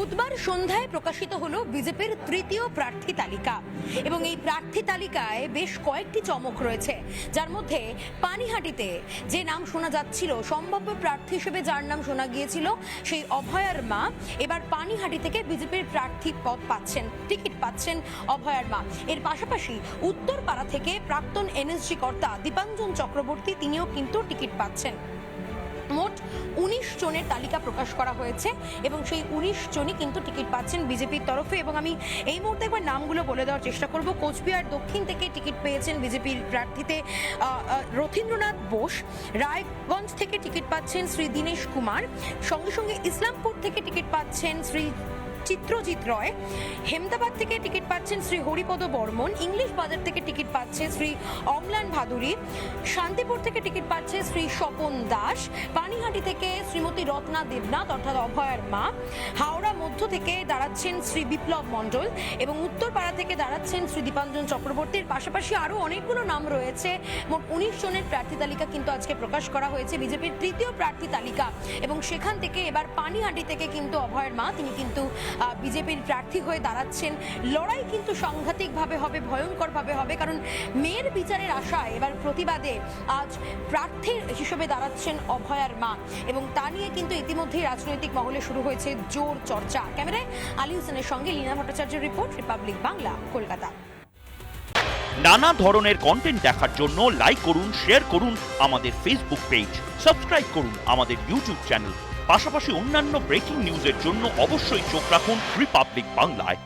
বুধবার সন্ধ্যায় প্রকাশিত হলো বিজেপির তৃতীয় প্রার্থী তালিকা এবং এই প্রার্থী তালিকায় বেশ কয়েকটি চমক রয়েছে, যার মধ্যে পানিহাটিতে যে নাম শোনা যাচ্ছিল সম্ভাব্য প্রার্থী হিসেবে, যার নাম শোনা গিয়েছিল সেই অভয়ার মা, এবার পানিহাটি থেকে বিজেপির প্রার্থী পদ পাচ্ছেন, টিকিট পাচ্ছেন অভয়ার মা। এর পাশাপাশি উত্তরপাড়া থেকে প্রাক্তন এনএসজি কর্তা দীপাঞ্জন চক্রবর্তী, তিনিও কিন্তু টিকিট পাচ্ছেন। মোট ১৯ জনের তালিকা প্রকাশ করা হয়েছে এবং সেই ১৯ জনই কিন্তু টিকিট পাচ্ছেন বিজেপির তরফে। এবং আমি এই মুহূর্তে একবার নামগুলো বলে দেওয়ার চেষ্টা করব। কোচবিহার দক্ষিণ থেকে টিকিট পেয়েছেন বিজেপির প্রার্থীতে রথীন্দ্রনাথ বোস, রায়গঞ্জ থেকে টিকিট পাচ্ছেন শ্রী দীনেশ কুমার, সঙ্গে সঙ্গে ইসলামপুর থেকে টিকিট পাচ্ছেন শ্রী চিত্রজিৎ রয়, হেমদাবাদ থেকে টিকিট পাচ্ছেন শ্রী হরিপদ বর্মন, ইংলিশ বাজার থেকে টিকিট পাচ্ছে শ্রী অম্লান ভাদুরী, শান্তিপুর থেকে টিকিট পাচ্ছে শ্রী স্বপন দাস, পানিহাটি থেকে শ্রীমতী রত্না দেবনাথ অর্থাৎ অভয়ার মা, হাওড়া মধ্য থেকে দাঁড়াচ্ছেন শ্রী বিপ্লব মণ্ডল এবং উত্তরপাড়া থেকে দাঁড়াচ্ছেন শ্রী দীপাঞ্জন চক্রবর্তীর পাশাপাশি আরও অনেকগুলো নাম রয়েছে। মোট ১৯ জনের প্রার্থী তালিকা কিন্তু আজকে প্রকাশ করা হয়েছে, বিজেপির তৃতীয় প্রার্থী তালিকা, এবং সেখান থেকে এবার পানিহাটি থেকে কিন্তু অভয়ার মা, তিনি কিন্তু বিজেপির প্রার্থী হয়ে দাঁড়াচ্ছেন। লড়াই কিন্তু সাংঘাতিকভাবে হবে, ভয়ঙ্করভাবে হবে, কারণ মেয়ের বিচারের আশায় এবার প্রতিবাদে আজ প্রার্থী হিসেবে দাঁড়াচ্ছেন অভয়ার মা, এবং তা নিয়ে কিন্তু ইতিমধ্যেই রাজনৈতিক মহলে শুরু হয়েছে জোর চর্চা। ক্যামেরায় আলী হোসেনের সঙ্গে লীনা ভট্টাচার্যের রিপোর্ট, রিপাবলিক বাংলা, কলকাতা। নানা ধরনের কন্টেন্ট দেখার জন্য লাইক করুন, শেয়ার করুন আমাদের ফেসবুক পেজ, সাবস্ক্রাইব করুন আমাদের ইউটিউব চ্যানেল। পাশাপাশি অন্যান্য ব্রেকিং নিউজের জন্য অবশ্যই চোখ রাখুন রিপাবলিক বাংলায়।